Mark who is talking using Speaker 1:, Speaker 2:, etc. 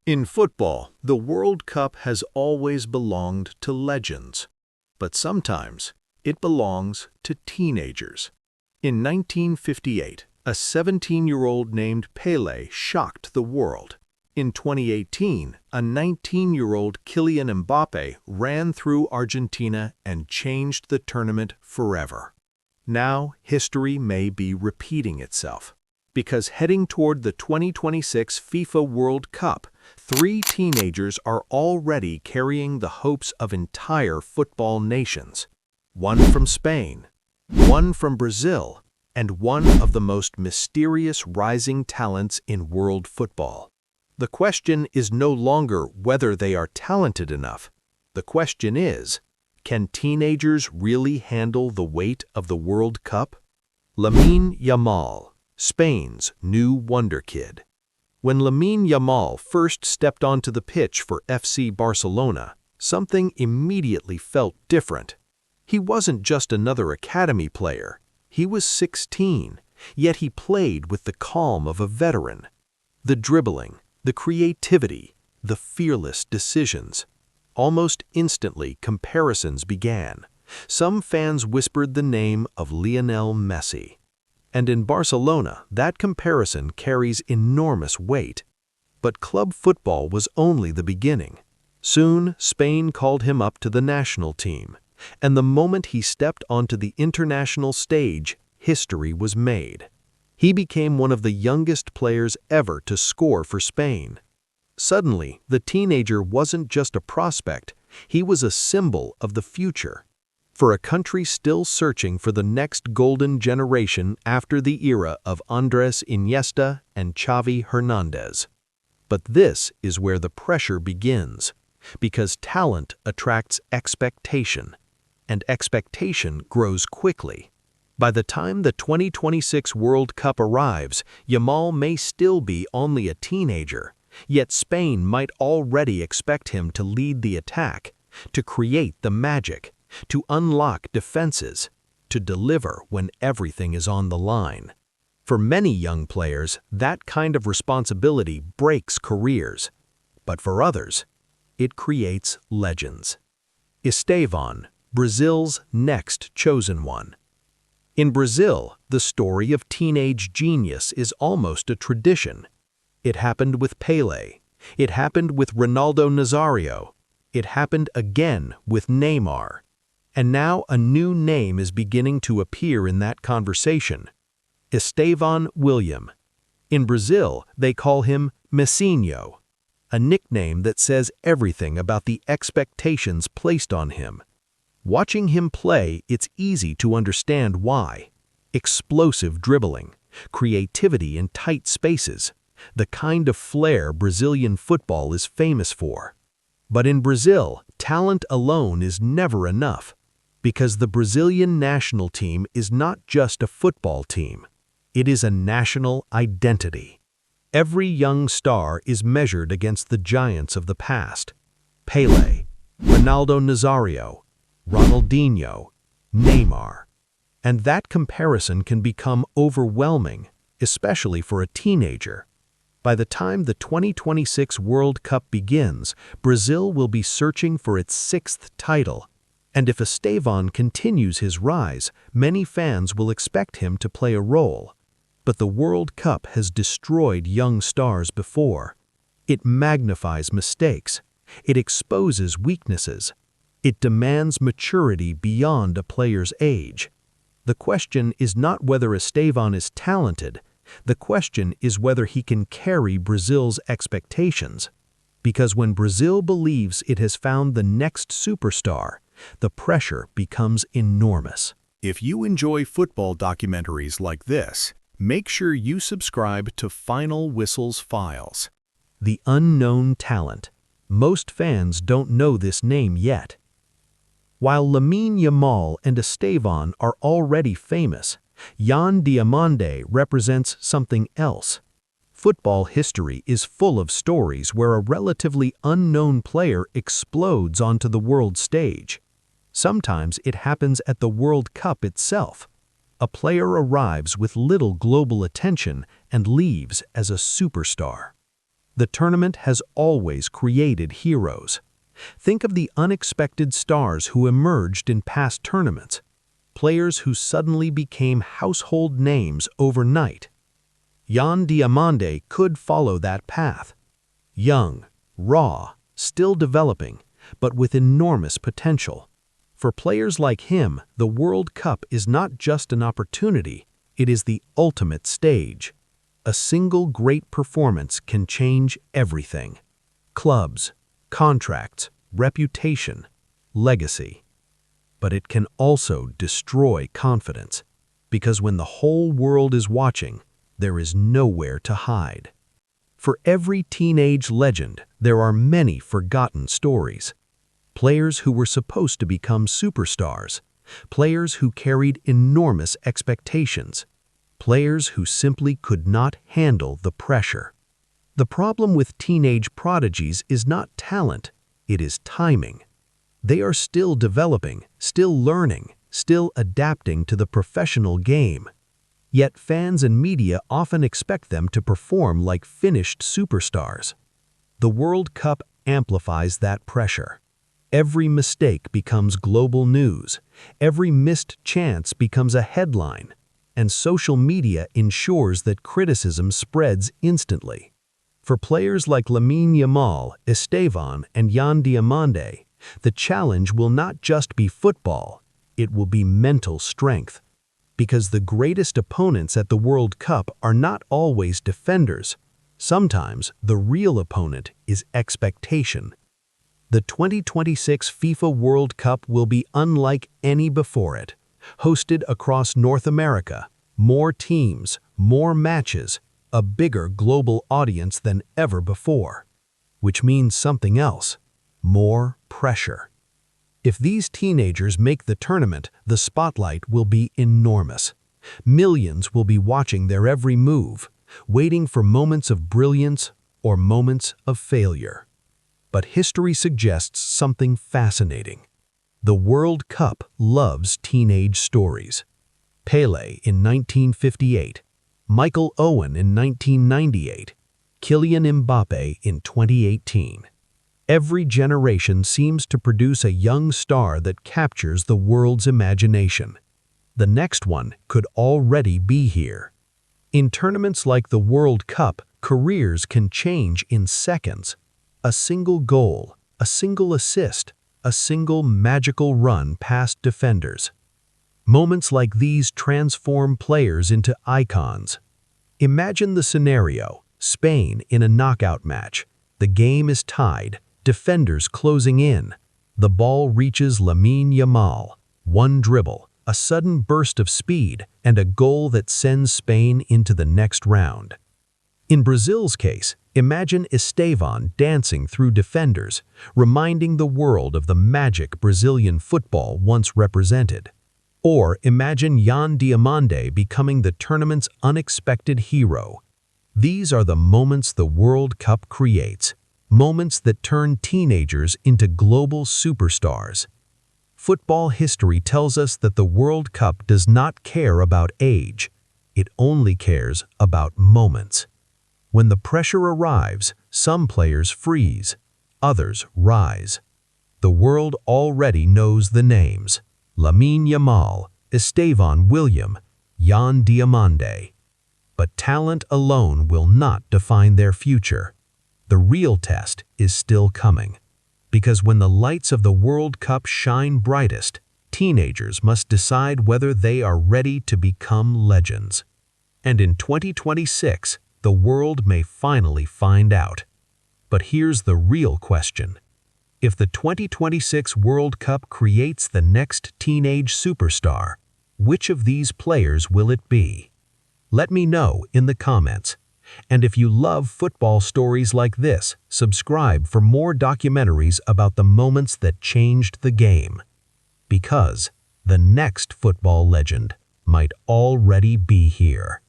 Speaker 1: In football, the World Cup has always belonged to legends, but sometimes it belongs to teenagers. In 1958, a 17-year-old named Pelé shocked the world. In 2018, a 19-year-old Kylian Mbappé ran through Argentina and changed the tournament forever. Now, history may be repeating itself, because heading toward the 2026 FIFA World Cup, 3 teenagers are already carrying the hopes of entire football nations. One from Spain, one from Brazil, and one of the most mysterious rising talents in world football. The question is no longer whether they are talented enough. The question is, can teenagers really handle the weight of the World Cup? Lamine Yamal, Spain's new wonderkid. When Lamine Yamal first stepped onto the pitch for FC Barcelona, something immediately felt different. He wasn't just another academy player. He was 16, yet he played with the calm of a veteran. The dribbling, the creativity, the fearless decisions. Almost instantly, comparisons began. Some fans whispered the name of Lionel Messi. And in Barcelona, that comparison carries enormous weight. But club football was only the beginning. Soon, Spain called him up to the national team. And the moment he stepped onto the international stage, history was made. He became one of the youngest players ever to score for Spain. Suddenly, the teenager wasn't just a prospect, he was a symbol of the future. For a country still searching for the next golden generation after the era of Andrés Iniesta and Xavi Hernandez. But this is where the pressure begins, because talent attracts expectation, and expectation grows quickly. By the time the 2026 World Cup arrives, Yamal may still be only a teenager, yet Spain might already expect him to lead the attack, to create the magic, to unlock defenses, to deliver when everything is on the line. For many young players, that kind of responsibility breaks careers. But for others, it creates legends. Estêvão, Brazil's next chosen one. In Brazil, the story of teenage genius is almost a tradition. It happened with Pelé. It happened with Ronaldo Nazário. It happened again with Neymar. And now a new name is beginning to appear in that conversation. Estêvão Willian. In Brazil, they call him Messinho, a nickname that says everything about the expectations placed on him. Watching him play, it's easy to understand why. Explosive dribbling, creativity in tight spaces, the kind of flair Brazilian football is famous for. But in Brazil, talent alone is never enough. Because the Brazilian national team is not just a football team. It is a national identity. Every young star is measured against the giants of the past. Pelé, Ronaldo Nazário, Ronaldinho, Neymar. And that comparison can become overwhelming, especially for a teenager. By the time the 2026 World Cup begins, Brazil will be searching for its 6th title. And if Estêvão continues his rise, many fans will expect him to play a role. But the World Cup has destroyed young stars before. It magnifies mistakes. It exposes weaknesses. It demands maturity beyond a player's age. The question is not whether Estêvão is talented. The question is whether he can carry Brazil's expectations. Because when Brazil believes it has found the next superstar, the pressure becomes enormous.
Speaker 2: If you enjoy football documentaries like this, make sure you subscribe to Final Whistle's Files.
Speaker 1: The unknown talent. Most fans don't know this name yet. While Lamine Yamal and Estêvão are already famous, Yan Diomande represents something else. Football history is full of stories where a relatively unknown player explodes onto the world stage. Sometimes it happens at the World Cup itself. A player arrives with little global attention and leaves as a superstar.
Speaker 2: The tournament has always created heroes. Think of the unexpected stars who emerged in past tournaments, players who suddenly became household names overnight. Yan Diomande could follow that path. Young, raw, still developing, but with enormous potential. For players like him, the World Cup is not just an opportunity, it is the ultimate stage. A single great performance can change everything. Clubs, contracts, reputation, legacy. But it can also destroy confidence, because when the whole world is watching, there is nowhere to hide. For every teenage legend, there are many forgotten stories. Players who were supposed to become superstars, players who carried enormous expectations, players who simply could not handle the pressure. The problem with teenage prodigies is not talent, it is timing. They are still developing, still learning, still adapting to the professional game. Yet fans and media often expect them to perform like finished superstars. The World Cup amplifies that pressure. Every mistake becomes global news. Every missed chance becomes a headline. And social media ensures that criticism spreads instantly. For players like Lamine Yamal, Estêvão, and Yan Diomande, the challenge will not just be football, it will be mental strength. Because the greatest opponents at the World Cup are not always defenders. Sometimes the real opponent is expectation. The 2026 FIFA World Cup will be unlike any before it. Hosted across North America, more teams, more matches, a bigger global audience than ever before. Which means something else, more pressure. If these teenagers make the tournament, the spotlight will be enormous. Millions will be watching their every move, waiting for moments of brilliance or moments of failure. But history suggests something fascinating. The World Cup loves teenage stories. Pelé in 1958, Michael Owen in 1998, Kylian Mbappé in 2018. Every generation seems to produce a young star that captures the world's imagination. The next one could already be here. In tournaments like the World Cup, careers can change in seconds. A single goal, a single assist, a single magical run past defenders. Moments like these transform players into icons. Imagine the scenario: Spain in a knockout match. The game is tied, defenders closing in. The ball reaches Lamine Yamal. One dribble, a sudden burst of speed, and a goal that sends Spain into the next round. In Brazil's case, imagine Estêvão dancing through defenders, reminding the world of the magic Brazilian football once represented. Or imagine Yan Diomande becoming the tournament's unexpected hero. These are the moments the World Cup creates, moments that turn teenagers into global superstars. Football history tells us that the World Cup does not care about age. It only cares about moments. When the pressure arrives, some players freeze, others rise. The world already knows the names: Lamine Yamal, Estêvão Willian, Yan Diomande. But talent alone will not define their future. The real test is still coming. Because when the lights of the World Cup shine brightest, teenagers must decide whether they are ready to become legends. And in 2026, the world may finally find out. But here's the real question. If the 2026 World Cup creates the next teenage superstar, which of these players will it be? Let me know in the comments. And if you love football stories like this, subscribe for more documentaries about the moments that changed the game. Because the next football legend might already be here.